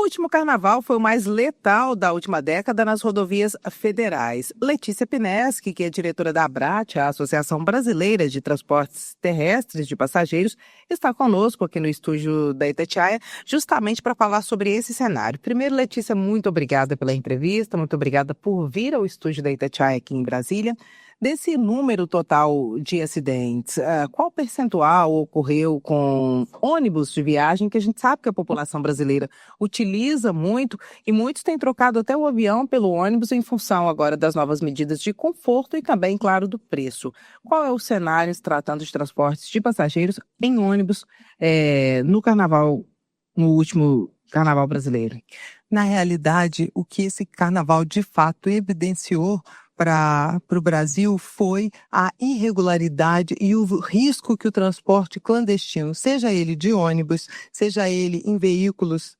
último carnaval foi o mais letal da última década nas rodovias federais. Letícia Pineschi, que é diretora da ABRAT, a Associação Brasileira de Transportes Terrestres de Passageiros, está conosco aqui no estúdio da Itatiaia, justamente para falar sobre esse cenário. Primeiro, Letícia, muito obrigada pela entrevista, muito obrigada por vir ao estúdio da Itatiaia aqui em Brasília. Desse número total de acidentes, qual percentual ocorreu com ônibus de viagem, que a gente sabe que a população brasileira utiliza muito e muitos têm trocado até o avião pelo ônibus em função agora das novas medidas de conforto e também, claro, do preço. Qual é o cenário se tratando de transportes de passageiros em ônibus no carnaval, no último carnaval brasileiro? Na realidade, o que esse carnaval de fato evidenciou para o Brasil foi a irregularidade e o risco que o transporte clandestino, seja ele de ônibus, seja ele em veículos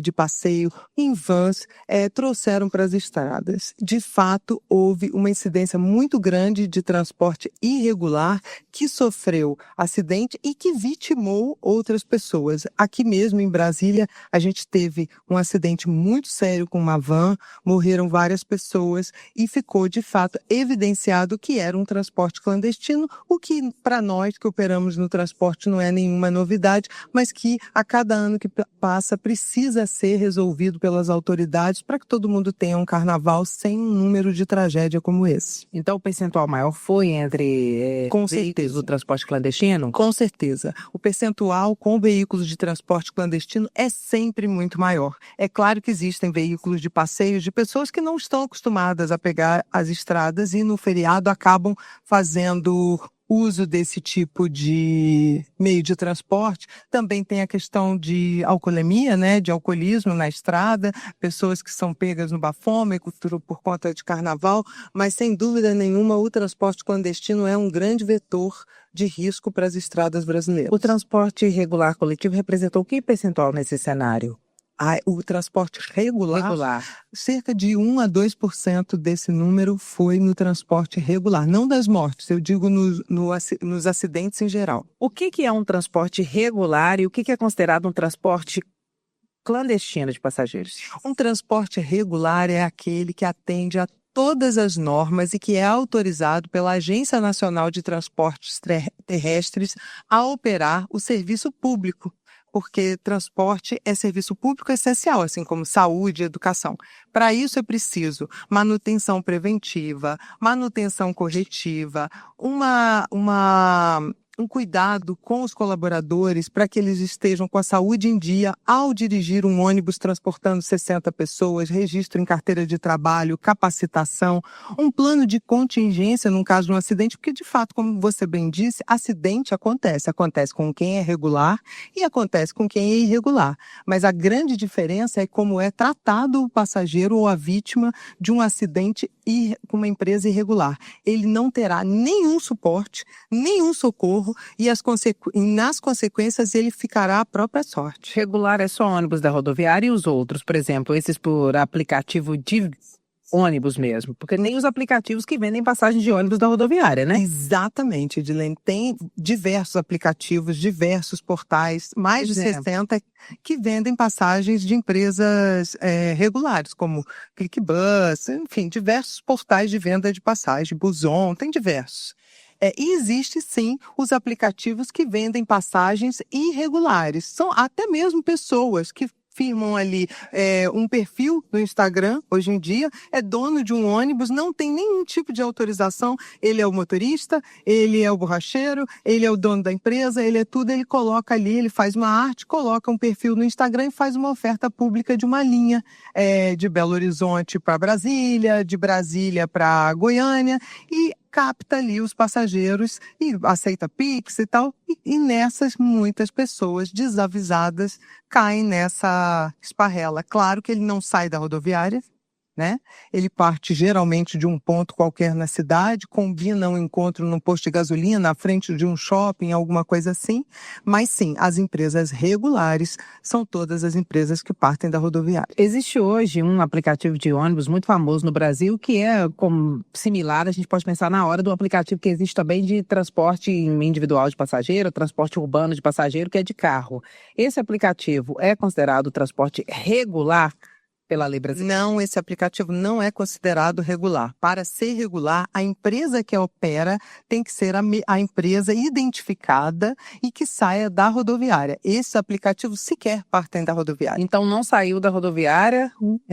de passeio, em vans, trouxeram para as estradas. De fato, houve uma incidência muito grande de transporte irregular que sofreu acidente e que vitimou outras pessoas. Aqui mesmo em Brasília, a gente teve um acidente muito sério com uma van, morreram várias pessoas e ficou, de fato, evidenciado que era um transporte clandestino, o que, para nós que operamos no transporte, não é nenhuma novidade, mas que a cada ano que passa precisa ser resolvido pelas autoridades para que todo mundo tenha um carnaval sem um número de tragédia como esse. Então o percentual maior foi entre Com veículos certeza. do transporte clandestino? Com certeza. O percentual com veículos de transporte clandestino é sempre muito maior. É claro que existem veículos de passeio de pessoas que não estão acostumadas a pegar as estradas e no feriado acabam fazendo uso desse tipo de meio de transporte. Também tem a questão de alcoolemia, né, de alcoolismo na estrada, pessoas que são pegas no bafômetro por conta de carnaval, mas sem dúvida nenhuma o transporte clandestino é um grande vetor de risco para as estradas brasileiras. O transporte regular coletivo representou que percentual nesse cenário? O transporte regular, cerca de 1 a 2% desse número foi no transporte regular, não das mortes, eu digo nos acidentes em geral. O que é um transporte regular e o que é considerado um transporte clandestino de passageiros? Um transporte regular é aquele que atende a todas as normas e que é autorizado pela Agência Nacional de Transportes Terrestres a operar o serviço público. Porque transporte é serviço público essencial, assim como saúde e educação. Para isso é preciso manutenção preventiva, manutenção corretiva, um cuidado com os colaboradores para que eles estejam com a saúde em dia ao dirigir um ônibus transportando 60 pessoas, registro em carteira de trabalho, capacitação, um plano de contingência no caso de um acidente, porque de fato, como você bem disse, acidente acontece com quem é regular e acontece com quem é irregular. Mas a grande diferença é como é tratado o passageiro ou a vítima de um acidente com uma empresa irregular. Ele não terá nenhum suporte, nenhum socorro e nas consequências ele ficará à própria sorte. Regular é só ônibus da rodoviária e os outros, por exemplo, esses por aplicativo de ônibus mesmo, porque nem os aplicativos que vendem passagem de ônibus da rodoviária, né? Exatamente, Edilene. Tem diversos aplicativos, diversos portais, mais de 60, que vendem passagens de empresas regulares, como ClickBus, enfim, diversos portais de venda de passagem, Buzon, tem diversos. E existe sim os aplicativos que vendem passagens irregulares. São até mesmo pessoas que firmam ali um perfil no Instagram, hoje em dia, é dono de um ônibus, não tem nenhum tipo de autorização, ele é o motorista, ele é o borracheiro, ele é o dono da empresa, ele é tudo, ele coloca ali, ele faz uma arte, coloca um perfil no Instagram e faz uma oferta pública de uma linha de Belo Horizonte para Brasília, de Brasília para Goiânia e capta ali os passageiros e aceita Pix e tal. E nessas, muitas pessoas desavisadas caem nessa esparrela. Claro que ele não sai da rodoviária, né? Ele parte geralmente de um ponto qualquer na cidade, combina um encontro num posto de gasolina, na frente de um shopping, alguma coisa assim. Mas sim, as empresas regulares são todas as empresas que partem da rodoviária. Existe hoje um aplicativo de ônibus muito famoso no Brasil que é similar, a gente pode pensar na hora do aplicativo que existe também de transporte individual de passageiro, transporte urbano de passageiro, que é de carro. Esse aplicativo é considerado transporte regular pela lei brasileira? Não, esse aplicativo não é considerado regular. Para ser regular, a empresa que opera tem que ser a empresa identificada e que saia da rodoviária. Esse aplicativo sequer partem da rodoviária. Então não saiu da rodoviária?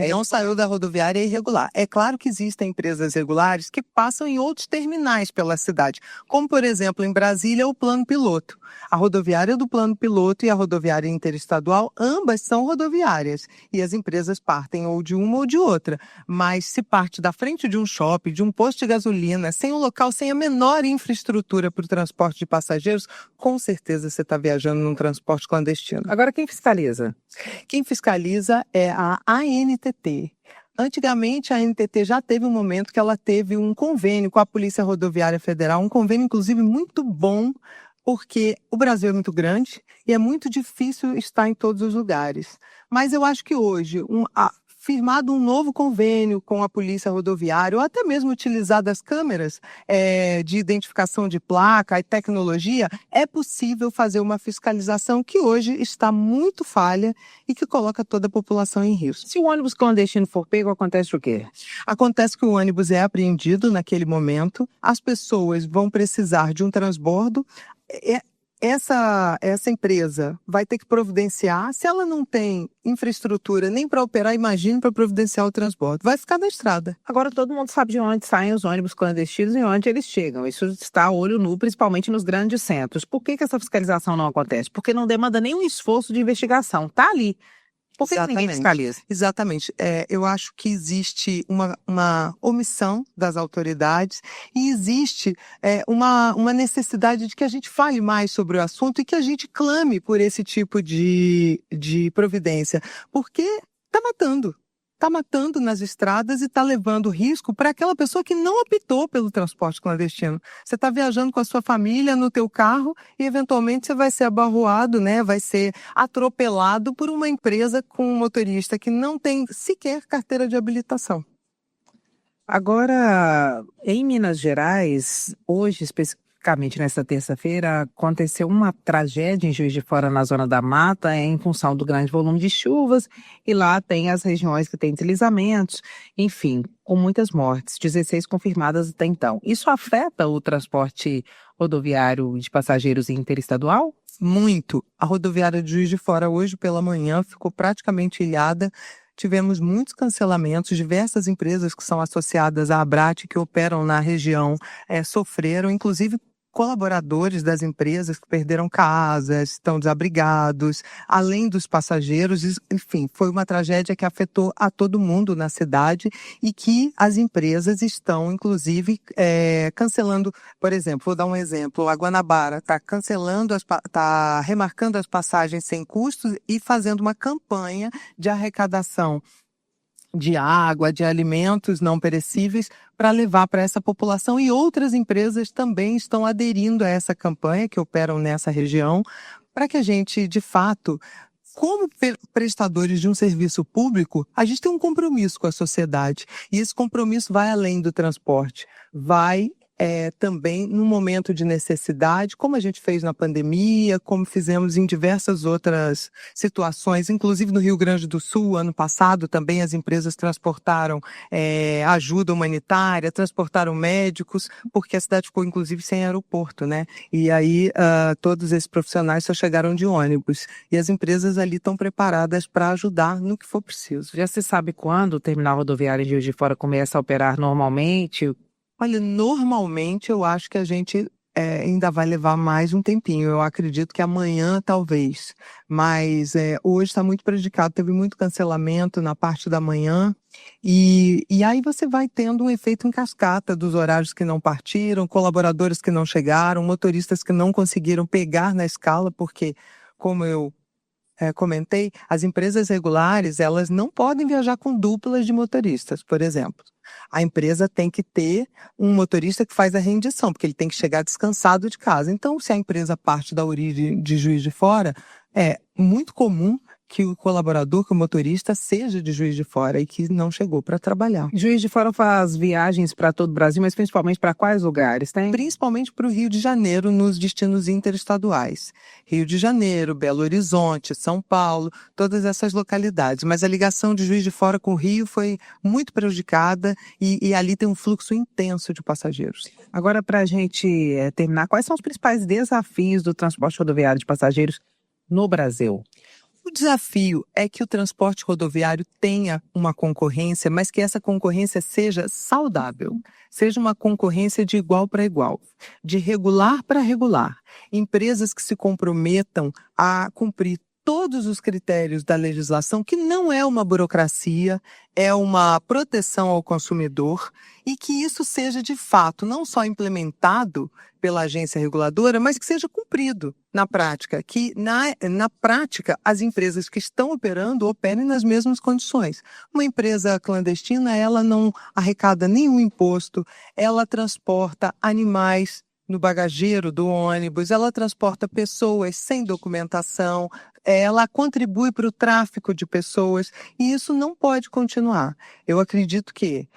Não saiu da rodoviária, é irregular. É claro que existem empresas regulares que passam em outros terminais pela cidade, como, por exemplo, em Brasília, o Plano Piloto. A rodoviária do Plano Piloto e a rodoviária interestadual, ambas são rodoviárias. E as empresas partem ou de uma ou de outra. Mas se parte da frente de um shopping, de um posto de gasolina, sem um local, sem a menor infraestrutura para o transporte de passageiros, com certeza você está viajando num transporte clandestino. Agora, quem fiscaliza? Quem fiscaliza é a ANTT. Antigamente, a ANTT já teve um momento que ela teve um convênio com a Polícia Rodoviária Federal, um convênio, inclusive, muito bom, porque o Brasil é muito grande e é muito difícil estar em todos os lugares. Mas eu acho que hoje, firmado um novo convênio com a Polícia Rodoviária, ou até mesmo utilizado as câmeras de identificação de placa e tecnologia, é possível fazer uma fiscalização que hoje está muito falha e que coloca toda a população em risco. Se o ônibus clandestino for pego, acontece o quê? Acontece que o ônibus é apreendido naquele momento, as pessoas vão precisar de um transbordo. Essa empresa vai ter que providenciar, se ela não tem infraestrutura nem para operar, imagine para providenciar o transbordo. Vai ficar na estrada. Agora todo mundo sabe de onde saem os ônibus clandestinos e onde eles chegam. Isso está a olho nu, principalmente nos grandes centros. Por que essa fiscalização não acontece? Porque não demanda nenhum esforço de investigação. Está ali. Por que ninguém fiscaliza? Exatamente. Eu acho que existe uma omissão das autoridades e existe uma necessidade de que a gente fale mais sobre o assunto e que a gente clame por esse tipo de providência, porque está matando. Está matando nas estradas e está levando risco para aquela pessoa que não optou pelo transporte clandestino. Você está viajando com a sua família no teu carro e eventualmente você vai ser abarroado, né? Vai ser atropelado por uma empresa com um motorista que não tem sequer carteira de habilitação. Agora, em Minas Gerais, hoje especificamente nesta terça-feira, aconteceu uma tragédia em Juiz de Fora, na Zona da Mata, em função do grande volume de chuvas, e lá tem as regiões que têm deslizamentos, enfim, com muitas mortes, 16 confirmadas até então. Isso afeta o transporte rodoviário de passageiros interestadual? Muito. A rodoviária de Juiz de Fora hoje pela manhã ficou praticamente ilhada. Tivemos muitos cancelamentos, diversas empresas que são associadas à Abrat, que operam na região, sofreram, inclusive colaboradores das empresas que perderam casas, estão desabrigados, além dos passageiros, enfim, foi uma tragédia que afetou a todo mundo na cidade e que as empresas estão, inclusive, cancelando, por exemplo, vou dar um exemplo, a Guanabara está cancelando, está remarcando as passagens sem custos e fazendo uma campanha de arrecadação de água, de alimentos não perecíveis para levar para essa população, e outras empresas também estão aderindo a essa campanha que operam nessa região, para que a gente, de fato, como prestadores de um serviço público, a gente tem um compromisso com a sociedade, e esse compromisso vai além do transporte, vai também num momento de necessidade, como a gente fez na pandemia, como fizemos em diversas outras situações, inclusive no Rio Grande do Sul, ano passado, também as empresas transportaram ajuda humanitária, transportaram médicos, porque a cidade ficou, inclusive, sem aeroporto, né? E aí, todos esses profissionais só chegaram de ônibus. E as empresas ali estão preparadas para ajudar no que for preciso. Já se sabe quando o terminal rodoviário de Juiz de Fora começa a operar normalmente? Olha, normalmente eu acho que a gente ainda vai levar mais um tempinho. Eu acredito que amanhã talvez, mas hoje está muito prejudicado. Teve muito cancelamento na parte da manhã e aí você vai tendo um efeito em cascata dos horários que não partiram, colaboradores que não chegaram, motoristas que não conseguiram pegar na escala, porque como eu comentei, as empresas regulares, elas não podem viajar com duplas de motoristas, por exemplo. A empresa tem que ter um motorista que faz a rendição, porque ele tem que chegar descansado de casa. Então, se a empresa parte da origem de Juiz de Fora, é muito comum que o colaborador, que o motorista, seja de Juiz de Fora e que não chegou para trabalhar. Juiz de Fora faz viagens para todo o Brasil, mas principalmente para quais lugares, tem? Principalmente para o Rio de Janeiro, nos destinos interestaduais. Rio de Janeiro, Belo Horizonte, São Paulo, todas essas localidades. Mas a ligação de Juiz de Fora com o Rio foi muito prejudicada e ali tem um fluxo intenso de passageiros. Agora, para a gente terminar, quais são os principais desafios do transporte rodoviário de passageiros no Brasil? O desafio é que o transporte rodoviário tenha uma concorrência, mas que essa concorrência seja saudável, seja uma concorrência de igual para igual, de regular para regular. Empresas que se comprometam a cumprir todos os critérios da legislação, que não é uma burocracia, é uma proteção ao consumidor, e que isso seja de fato não só implementado pela agência reguladora, mas que seja cumprido na prática, que na prática as empresas que estão operando operem nas mesmas condições. Uma empresa clandestina, ela não arrecada nenhum imposto, ela transporta animais no bagageiro do ônibus, ela transporta pessoas sem documentação, ela contribui para o tráfico de pessoas e isso não pode continuar. Eu acredito que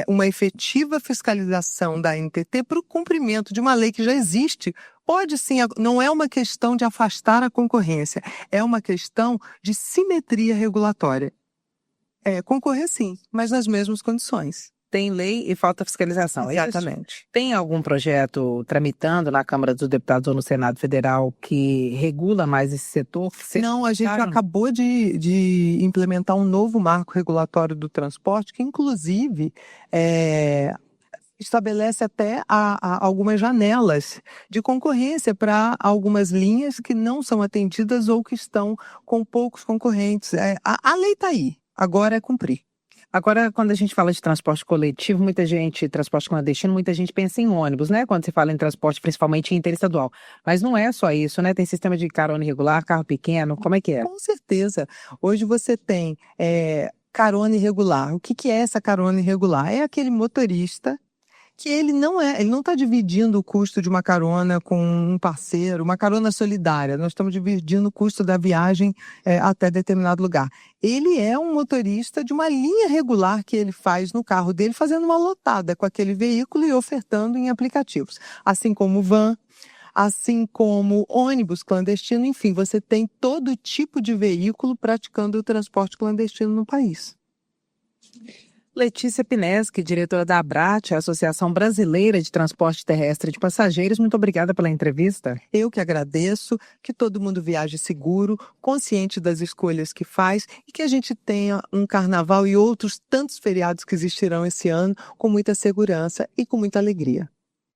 uma efetiva fiscalização da ANTT para o cumprimento de uma lei que já existe pode sim, não é uma questão de afastar a concorrência, é uma questão de simetria regulatória. Concorrer sim, mas nas mesmas condições. Tem lei e falta fiscalização, é isso? Exatamente. Tem algum projeto tramitando na Câmara dos Deputados ou no Senado Federal que regula mais esse setor? Não, a gente acabou de implementar um novo marco regulatório do transporte, que inclusive estabelece até algumas janelas de concorrência para algumas linhas que não são atendidas ou que estão com poucos concorrentes. A lei está aí, agora é cumprir. Agora, quando a gente fala de transporte coletivo, transporte clandestino, muita gente pensa em ônibus, né? Quando se fala em transporte, principalmente interestadual. Mas não é só isso, né? Tem sistema de carona irregular, carro pequeno, como é que é? Com certeza. Hoje você tem carona irregular. O que é essa carona irregular? É aquele motorista que ele não está dividindo o custo de uma carona com um parceiro, uma carona solidária. Nós estamos dividindo o custo da viagem até determinado lugar. Ele é um motorista de uma linha regular que ele faz no carro dele, fazendo uma lotada com aquele veículo e ofertando em aplicativos. Assim como van, assim como ônibus clandestino, enfim, você tem todo tipo de veículo praticando o transporte clandestino no país. Letícia Pineschi, diretora da ABRAT, a Associação Brasileira de Transporte Terrestre de Passageiros, muito obrigada pela entrevista. Eu que agradeço, que todo mundo viaje seguro, consciente das escolhas que faz e que a gente tenha um carnaval e outros tantos feriados que existirão esse ano com muita segurança e com muita alegria.